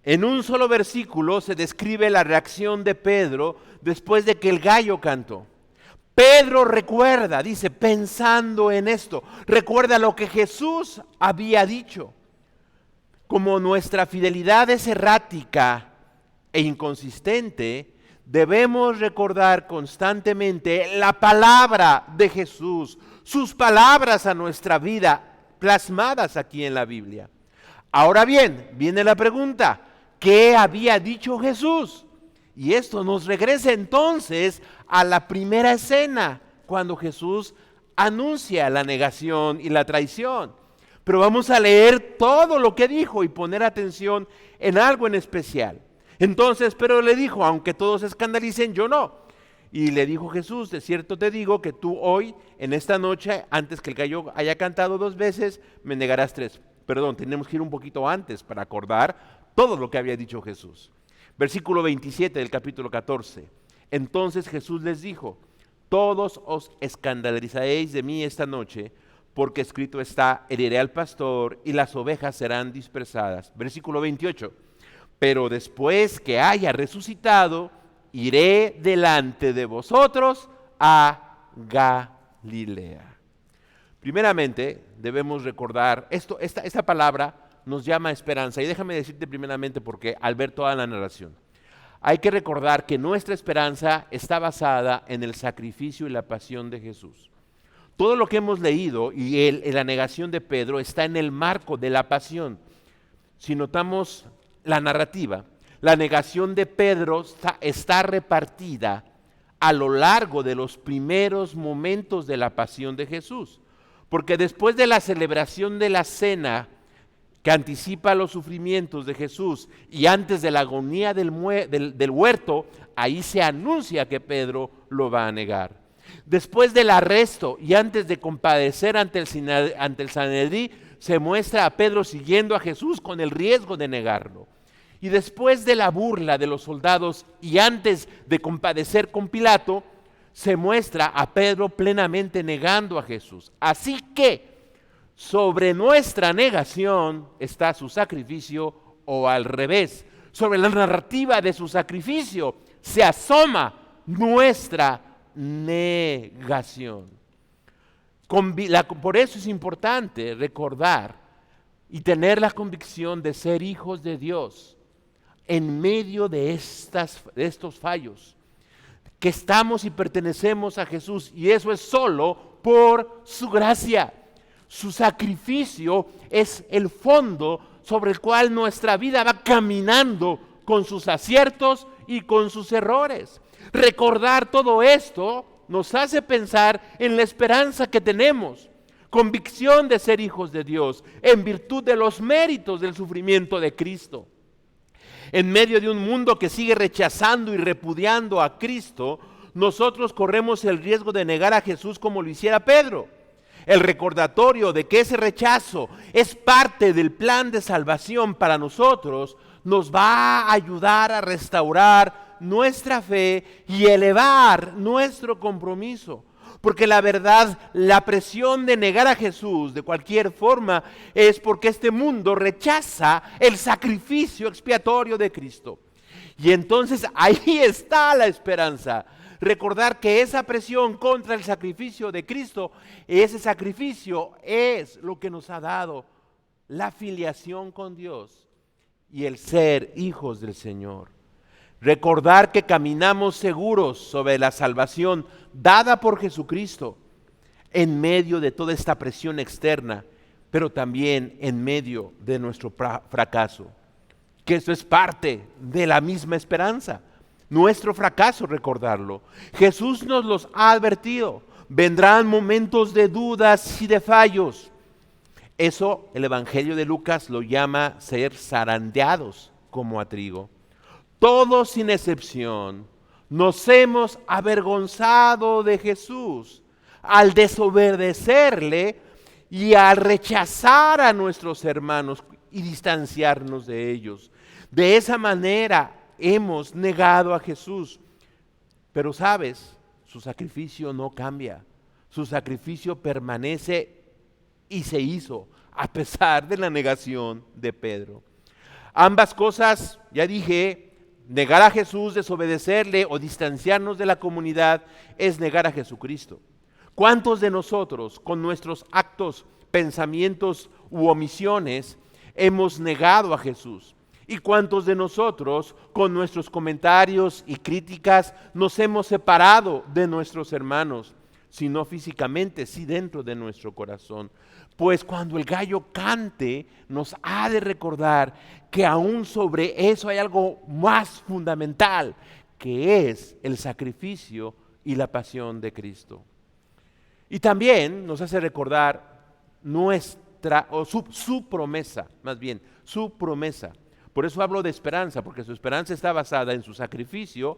En un solo versículo se describe la reacción de Pedro después de que el gallo cantó. Pedro recuerda, dice, pensando en esto, recuerda lo que Jesús había dicho. Como nuestra fidelidad es errática e inconsistente, debemos recordar constantemente la palabra de Jesús, sus palabras a nuestra vida, plasmadas aquí en la Biblia. Ahora bien, viene la pregunta, ¿qué había dicho Jesús? Y esto nos regresa entonces a la primera escena, cuando Jesús anuncia la negación y la traición. Pero vamos a leer todo lo que dijo y poner atención en algo en especial. Entonces Pedro le dijo, aunque todos se escandalicen, yo no. Y le dijo Jesús, de cierto te digo que tú hoy, en esta noche, antes que el gallo haya cantado 2 veces, me negarás 3. Perdón, tenemos que ir un poquito antes para acordar todo lo que había dicho Jesús. Versículo 27 del capítulo 14. Entonces Jesús les dijo, todos os escandalizaréis de mí esta noche, porque escrito está, heriré al pastor y las ovejas serán dispersadas. Versículo 28. Pero después que haya resucitado, iré delante de vosotros a Galilea. Primeramente, debemos recordar, esta palabra nos llama esperanza. Y déjame decirte primeramente porque al ver toda la narración, hay que recordar que nuestra esperanza está basada en el sacrificio y la pasión de Jesús. Todo lo que hemos leído y la negación de Pedro está en el marco de la pasión. Si notamos la narrativa, la negación de Pedro está repartida a lo largo de los primeros momentos de la pasión de Jesús. Porque después de la celebración de la cena que anticipa los sufrimientos de Jesús y antes de la agonía del huerto, ahí se anuncia que Pedro lo va a negar. Después del arresto y antes de compadecer ante el Sanedrín, se muestra a Pedro siguiendo a Jesús con el riesgo de negarlo. Y después de la burla de los soldados y antes de compadecer con Pilato, se muestra a Pedro plenamente negando a Jesús. Así que sobre nuestra negación está su sacrificio, o al revés, sobre la narrativa de su sacrificio se asoma nuestra negación. Por eso es importante recordar y tener la convicción de ser hijos de Dios en medio de estos fallos, que estamos y pertenecemos a Jesús, y eso es solo por su gracia. Su sacrificio es el fondo sobre el cual nuestra vida va caminando con sus aciertos y con sus errores. Recordar todo esto nos hace pensar en la esperanza que tenemos, convicción de ser hijos de Dios, en virtud de los méritos del sufrimiento de Cristo. En medio de un mundo que sigue rechazando y repudiando a Cristo, nosotros corremos el riesgo de negar a Jesús como lo hiciera Pedro. El recordatorio de que ese rechazo es parte del plan de salvación para nosotros nos va a ayudar a restaurar nuestra fe y elevar nuestro compromiso. Porque la verdad, la presión de negar a Jesús de cualquier forma es porque este mundo rechaza el sacrificio expiatorio de Cristo. Y entonces ahí está la esperanza. Recordar que esa presión contra el sacrificio de Cristo, ese sacrificio es lo que nos ha dado la filiación con Dios y el ser hijos del Señor. Recordar que caminamos seguros sobre la salvación dada por Jesucristo en medio de toda esta presión externa, pero también en medio de nuestro fracaso. Que eso es parte de la misma esperanza. Nuestro fracaso, recordarlo. Jesús nos los ha advertido. Vendrán momentos de dudas y de fallos. Eso el Evangelio de Lucas lo llama ser zarandeados como a trigo. Todos sin excepción nos hemos avergonzado de Jesús al desobedecerle y al rechazar a nuestros hermanos y distanciarnos de ellos. De esa manera hemos negado a Jesús. Pero sabes, su sacrificio no cambia. Su sacrificio permanece y se hizo a pesar de la negación de Pedro. Ambas cosas, ya dije, negar a Jesús, desobedecerle o distanciarnos de la comunidad es negar a Jesucristo. ¿Cuántos de nosotros con nuestros actos, pensamientos u omisiones hemos negado a Jesús? ¿Y cuántos de nosotros con nuestros comentarios y críticas nos hemos separado de nuestros hermanos? Si no físicamente, sí dentro de nuestro corazón. Pues cuando el gallo cante, nos ha de recordar que aún sobre eso hay algo más fundamental, que es el sacrificio y la pasión de Cristo. Y también nos hace recordar su promesa, más bien, su promesa. Por eso hablo de esperanza, porque su esperanza está basada en su sacrificio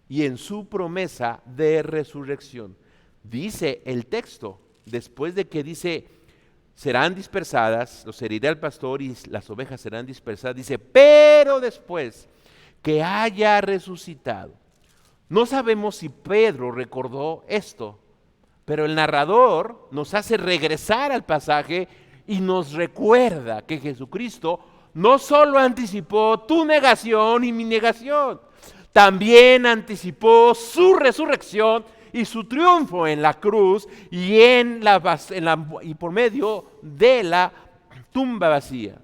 y en su promesa de resurrección. Dice el texto, después de que dice, serán dispersadas, los herirá el pastor y las ovejas serán dispersadas, dice, pero después que haya resucitado. No sabemos si Pedro recordó esto, pero el narrador nos hace regresar al pasaje y nos recuerda que Jesucristo no solo anticipó tu negación y mi negación, también anticipó su resurrección y su triunfo en la cruz y, y por medio de la tumba vacía.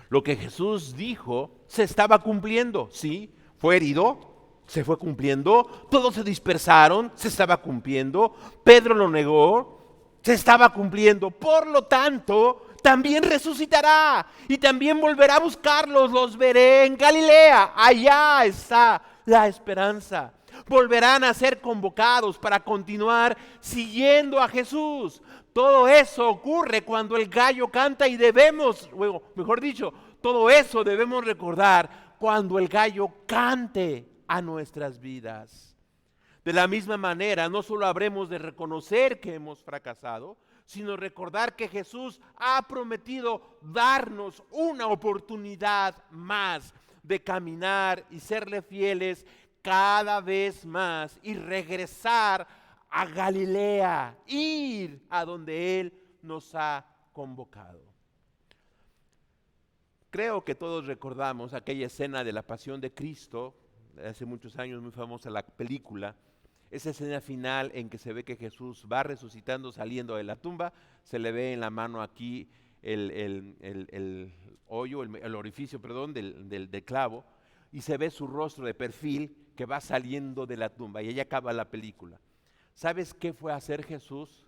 Lo que Jesús dijo se estaba cumpliendo, ¿sí? Fue herido, se fue cumpliendo, todos se dispersaron, se estaba cumpliendo, Pedro lo negó, se estaba cumpliendo, por lo tanto, también resucitará y también volverá a buscarlos, los veré en Galilea, allá está la esperanza. Volverán a ser convocados para continuar siguiendo a Jesús. Todo eso ocurre cuando el gallo canta y debemos, mejor dicho, todo eso debemos recordar cuando el gallo cante a nuestras vidas. De la misma manera, no solo habremos de reconocer que hemos fracasado, sino recordar que Jesús ha prometido darnos una oportunidad más de caminar y serle fieles cada vez más y regresar a Galilea, ir a donde Él nos ha convocado. Creo que todos recordamos aquella escena de la Pasión de Cristo, hace muchos años, muy famosa la película, esa escena final en que se ve que Jesús va resucitando, saliendo de la tumba, se le ve en la mano aquí el hoyo, el orificio, perdón, del clavo, y se ve su rostro de perfil que va saliendo de la tumba, y ahí acaba la película. ¿Sabes qué fue a hacer Jesús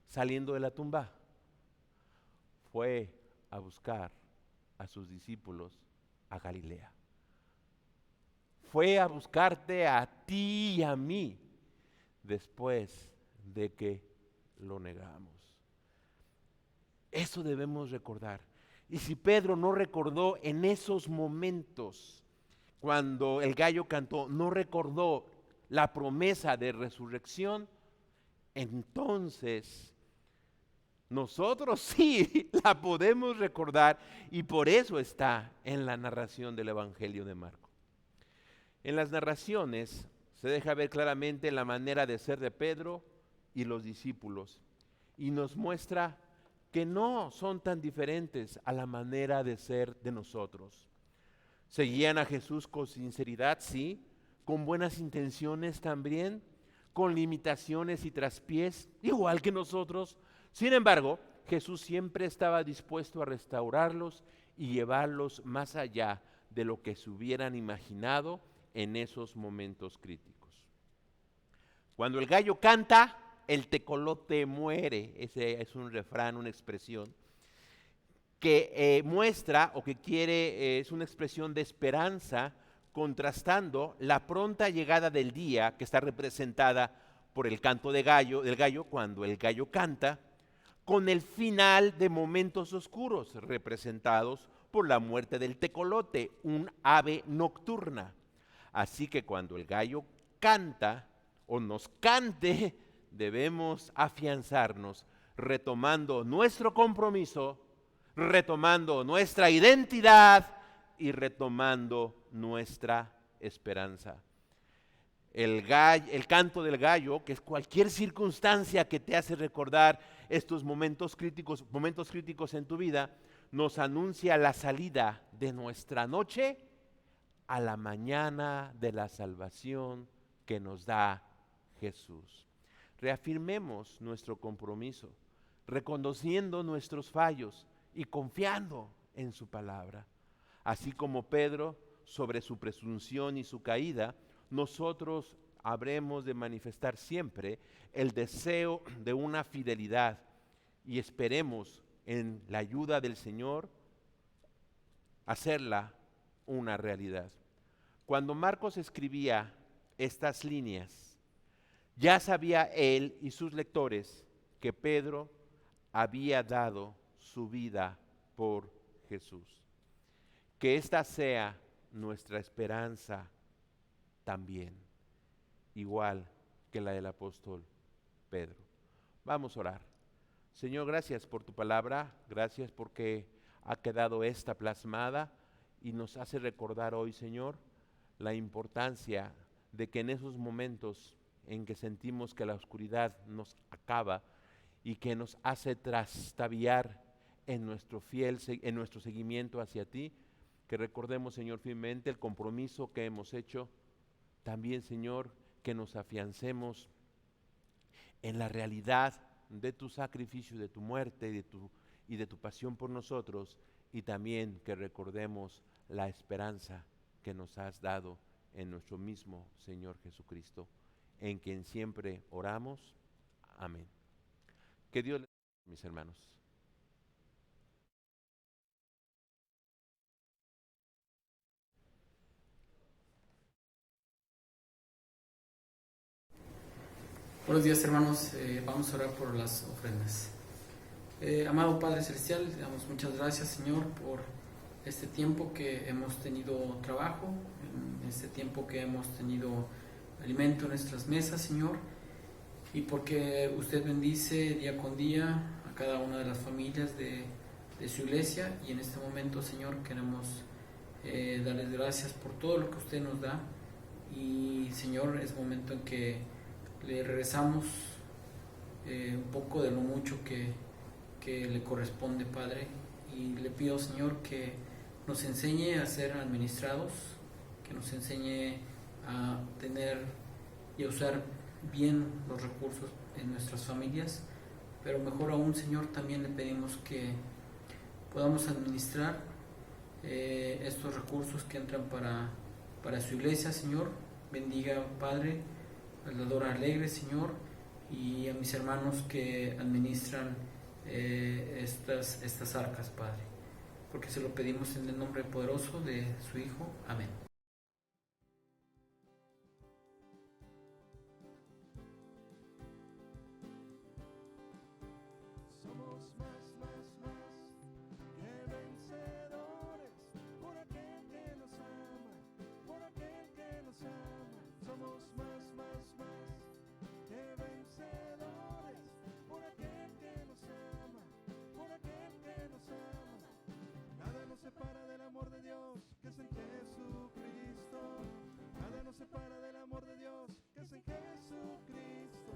saliendo de la tumba? Fue a buscar a sus discípulos a Galilea. Fue a buscarte a ti y a mí después de que lo negamos. Eso debemos recordar. Y si Pedro no recordó en esos momentos, cuando el gallo cantó, no recordó la promesa de resurrección, entonces nosotros sí la podemos recordar y por eso está en la narración del Evangelio de Marcos. En las narraciones se deja ver claramente la manera de ser de Pedro y los discípulos y nos muestra que no son tan diferentes a la manera de ser de nosotros. Seguían a Jesús con sinceridad, sí, con buenas intenciones también, con limitaciones y traspiés, igual que nosotros. Sin embargo, Jesús siempre estaba dispuesto a restaurarlos y llevarlos más allá de lo que se hubieran imaginado en esos momentos críticos. Cuando el gallo canta, el tecolote muere. Ese es un refrán, una expresión que muestra o que quiere, es una expresión de esperanza, contrastando la pronta llegada del día, que está representada por el canto del gallo, cuando el gallo canta, con el final de momentos oscuros, representados por la muerte del tecolote, un ave nocturna. Así que cuando el gallo canta o nos cante, debemos afianzarnos, retomando nuestro compromiso, retomando nuestra identidad y retomando nuestra esperanza. El canto del gallo, que es cualquier circunstancia que te hace recordar estos momentos críticos en tu vida, nos anuncia la salida de nuestra noche a la mañana de la salvación que nos da Jesús. Reafirmemos nuestro compromiso, reconociendo nuestros fallos y confiando en su palabra. Así como Pedro, sobre su presunción y su caída, nosotros habremos de manifestar siempre el deseo de una fidelidad y esperemos en la ayuda del Señor hacerla una realidad. Cuando Marcos escribía estas líneas, ya sabía él y sus lectores que Pedro había dado su vida por Jesús. que esta sea nuestra esperanza también, igual que la del apóstol Pedro. Vamos a orar. Señor, gracias por tu palabra, gracias porque ha quedado esta plasmada y nos hace recordar hoy, Señor, la importancia de que en esos momentos en que sentimos que la oscuridad nos acaba y que nos hace trastabillar en nuestro seguimiento hacia ti, que recordemos, Señor, fielmente el compromiso que hemos hecho. También, Señor, que nos afiancemos en la realidad de tu sacrificio, de tu muerte y de tu pasión por nosotros, y también que recordemos la esperanza que nos has dado en nuestro mismo Señor Jesucristo, en quien siempre oramos. Amén. Que Dios les bendiga, mis hermanos. Buenos días, hermanos. Vamos a orar por las ofrendas. Amado Padre Celestial, le damos muchas gracias, Señor, por este tiempo que hemos tenido trabajo, en este tiempo que hemos tenido alimento en nuestras mesas, Señor, y porque usted bendice día con día a cada una de las familias de su iglesia, y en este momento, Señor, queremos darles gracias por todo lo que usted nos da, y Señor, es momento en que le regresamos un poco de lo mucho que le corresponde, Padre, y le pido, Señor, que nos enseñe a ser administrados, que nos enseñe a tener y a usar bien los recursos en nuestras familias, pero mejor aún, Señor, también le pedimos que podamos administrar estos recursos que entran para su iglesia, Señor. Bendiga, Padre, a la Dora Alegre, Señor, y a mis hermanos que administran estas arcas, Padre, porque se lo pedimos en el nombre poderoso de su Hijo. Amén. Somos más que vencedores por aquel que nos ama, por aquel que nos ama. Somos más que vencedores por aquel que nos ama, por aquel que nos ama. Nada nos separa del amor de Dios que es en Jesucristo. Nada nos separa del amor de Dios que es en Jesucristo.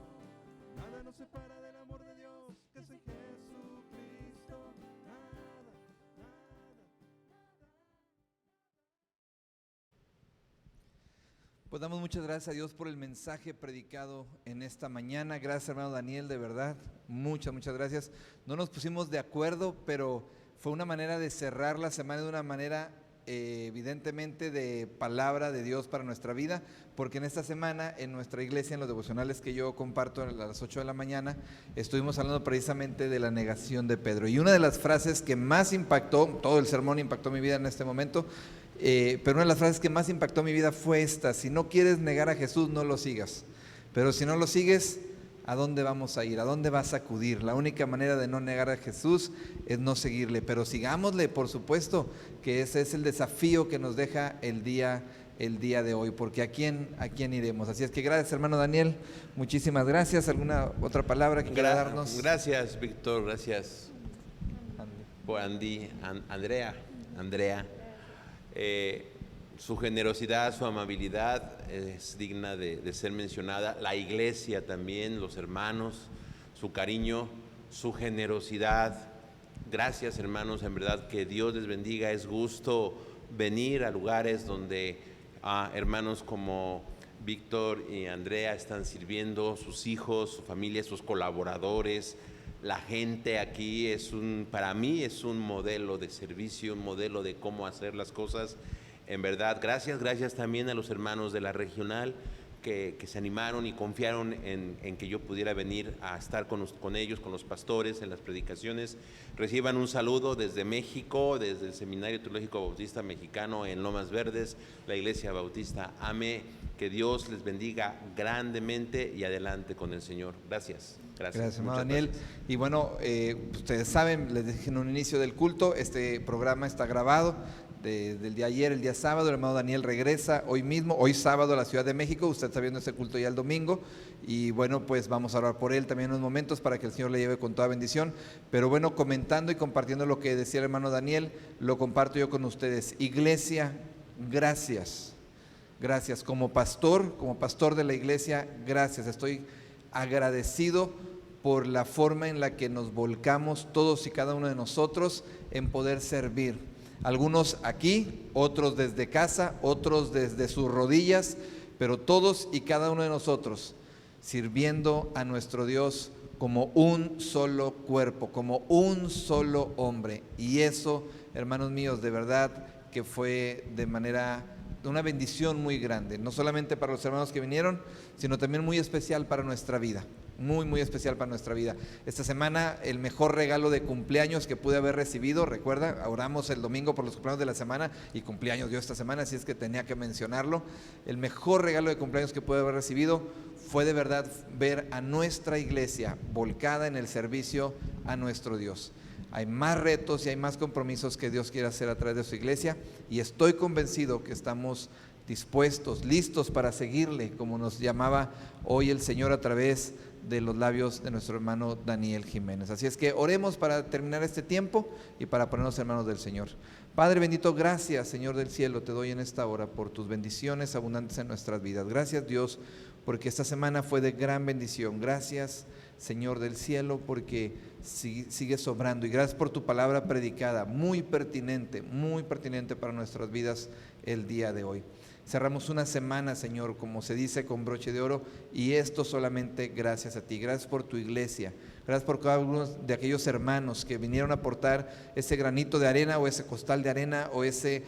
Nada nos separa del amor de Dios que es en Jesucristo. Nada. Pues damos muchas gracias a Dios por el mensaje predicado en esta mañana. Gracias, hermano Daniel, de verdad, muchas gracias. No nos pusimos de acuerdo, pero fue una manera de cerrar la semana de una manera evidentemente de palabra de Dios para nuestra vida, porque en esta semana en nuestra iglesia, en los devocionales que yo comparto a las 8 de la mañana, estuvimos hablando precisamente de la negación de Pedro, y una de las frases que más impactó, todo el sermón impactó mi vida en este momento, pero una de las frases que más impactó mi vida fue esta: si no quieres negar a Jesús, no lo sigas, pero si no lo sigues, ¿a dónde vamos a ir? ¿A dónde vas a acudir? La única manera de no negar a Jesús es no seguirle, pero sigámosle, por supuesto, que ese es el desafío que nos deja el día de hoy, porque ¿a quién iremos? Así es que gracias, hermano Daniel, muchísimas gracias. ¿Alguna otra palabra que quiera darnos? Gracias, Víctor, gracias por Andrea. Su generosidad, su amabilidad es digna de ser mencionada. La iglesia también, los hermanos, su cariño, su generosidad. Gracias, hermanos, en verdad que Dios les bendiga. Es gusto venir a lugares donde hermanos como Víctor y Andrea están sirviendo, sus hijos, su familia, sus colaboradores. La gente aquí para mí es un modelo de servicio, un modelo de cómo hacer las cosas. En verdad, gracias también a los hermanos de la regional que se animaron y confiaron en que yo pudiera venir a estar con ellos, con los pastores en las predicaciones. Reciban un saludo desde México, desde el Seminario Teológico Bautista Mexicano en Lomas Verdes, la Iglesia Bautista AME. Que Dios les bendiga grandemente y adelante con el Señor. Gracias, hermano Daniel. Gracias. Y bueno, ustedes saben, les dije en un inicio del culto, este programa está grabado. del día ayer, el día sábado. El hermano Daniel regresa hoy mismo, hoy sábado, a la Ciudad de México. Usted está viendo ese culto ya el domingo. Y bueno, pues vamos a orar por él también en unos momentos para que el Señor le lleve con toda bendición. Pero bueno, comentando y compartiendo lo que decía el hermano Daniel, lo comparto yo con ustedes. Iglesia, gracias. Gracias. Como pastor de la iglesia, gracias. Estoy agradecido por la forma en la que nos volcamos todos y cada uno de nosotros en poder servir. Algunos aquí, otros desde casa, otros desde sus rodillas, pero todos y cada uno de nosotros sirviendo a nuestro Dios como un solo cuerpo, como un solo hombre. Y eso, hermanos míos, de verdad que fue de una bendición muy grande, no solamente para los hermanos que vinieron, sino también muy especial para nuestra vida. Muy especial para nuestra vida. Esta semana el mejor regalo de cumpleaños que pude haber recibido, recuerda, oramos el domingo por los cumpleaños de la semana y cumpleaños yo esta semana, así es que tenía que mencionarlo. El mejor regalo de cumpleaños que pude haber recibido fue de verdad ver a nuestra iglesia volcada en el servicio a nuestro Dios. Hay más retos y hay más compromisos que Dios quiere hacer a través de su iglesia, y estoy convencido que estamos dispuestos, listos para seguirle, como nos llamaba hoy el Señor a través de los labios de nuestro hermano Daniel Jiménez. Así es que oremos para terminar este tiempo y para ponernos hermanos del Señor. Padre bendito, gracias, Señor del cielo, te doy en esta hora por tus bendiciones abundantes en nuestras vidas. Gracias, Dios, porque esta semana fue de gran bendición. Gracias, Señor del cielo, porque sigue sobrando, y gracias por tu palabra predicada, muy pertinente para nuestras vidas el día de hoy. Cerramos una semana, Señor, como se dice, con broche de oro, y esto solamente gracias a ti. Gracias por tu iglesia, gracias por cada uno de aquellos hermanos que vinieron a aportar ese granito de arena o ese costal de arena o ese,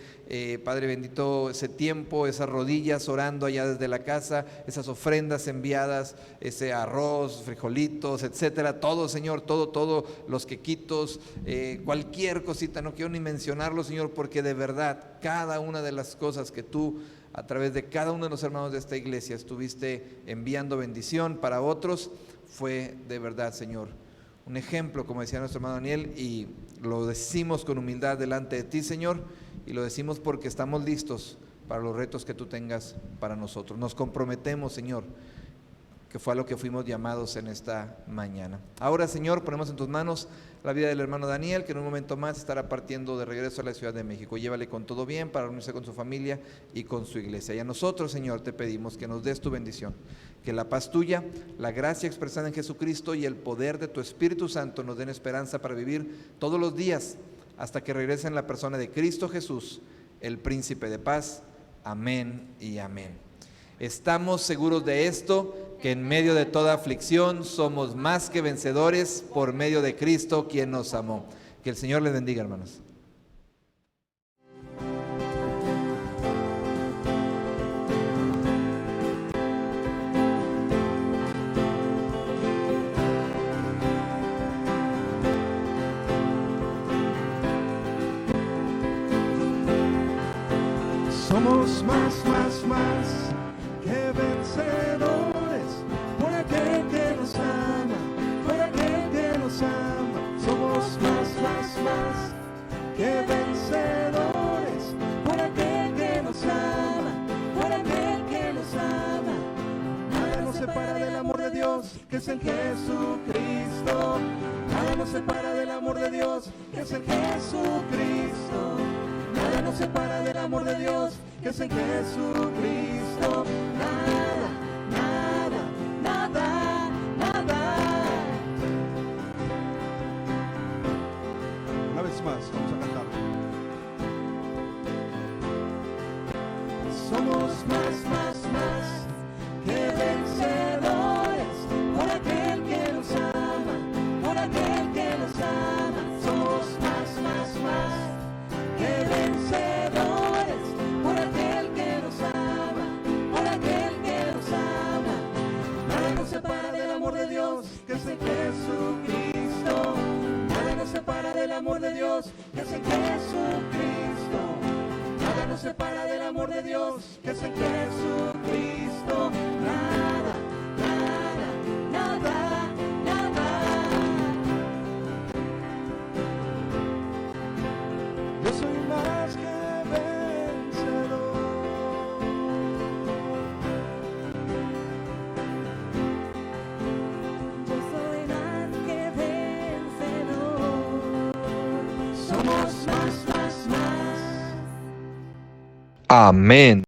Padre bendito, ese tiempo, esas rodillas orando allá desde la casa, esas ofrendas enviadas, ese arroz, frijolitos, etcétera, todo, Señor, todo, los quequitos, cualquier cosita, no quiero ni mencionarlo, Señor, porque de verdad, cada una de las cosas que tú a través de cada uno de los hermanos de esta iglesia estuviste enviando bendición para otros, fue de verdad, Señor, un ejemplo, como decía nuestro hermano Daniel, y lo decimos con humildad delante de ti, Señor, y lo decimos porque estamos listos para los retos que tú tengas para nosotros. Nos comprometemos, Señor, que fue a lo que fuimos llamados en esta mañana. Ahora, Señor, ponemos en tus manos la vida del hermano Daniel, que en un momento más estará partiendo de regreso a la Ciudad de México. Llévale con todo bien para reunirse con su familia y con su iglesia. Y a nosotros, Señor, te pedimos que nos des tu bendición, que la paz tuya, la gracia expresada en Jesucristo y el poder de tu Espíritu Santo nos den esperanza para vivir todos los días hasta que regrese en la persona de Cristo Jesús, el Príncipe de Paz. Amén y amén. Estamos seguros de esto, que en medio de toda aflicción somos más que vencedores por medio de Cristo, quien nos amó. Que el Señor les bendiga, hermanos. Somos más que vencedores por aquel que nos ama, por aquel que nos ama. Somos más que vencedores por aquel que nos ama, por aquel que nos ama. Nada nos separa del amor de Dios, que es en Jesucristo. Nada nos separa del amor de Dios, que es en Jesucristo. Nada nos separa del amor de Dios, que es en Jesucristo. Nada, nada. Una vez más, vamos a cantar. Somos más que vencedores por aquel que nos ama, por aquel que nos ama. Somos más que vencedores por aquel que nos ama, por aquel que nos ama. Nada nos separa del amor de Dios, que es en Jesucristo. Nada nos separa del amor de Dios, que es en Jesucristo. Nada nos separa del amor de Dios, que es en Jesucristo. Nada. Yo soy más que Amén.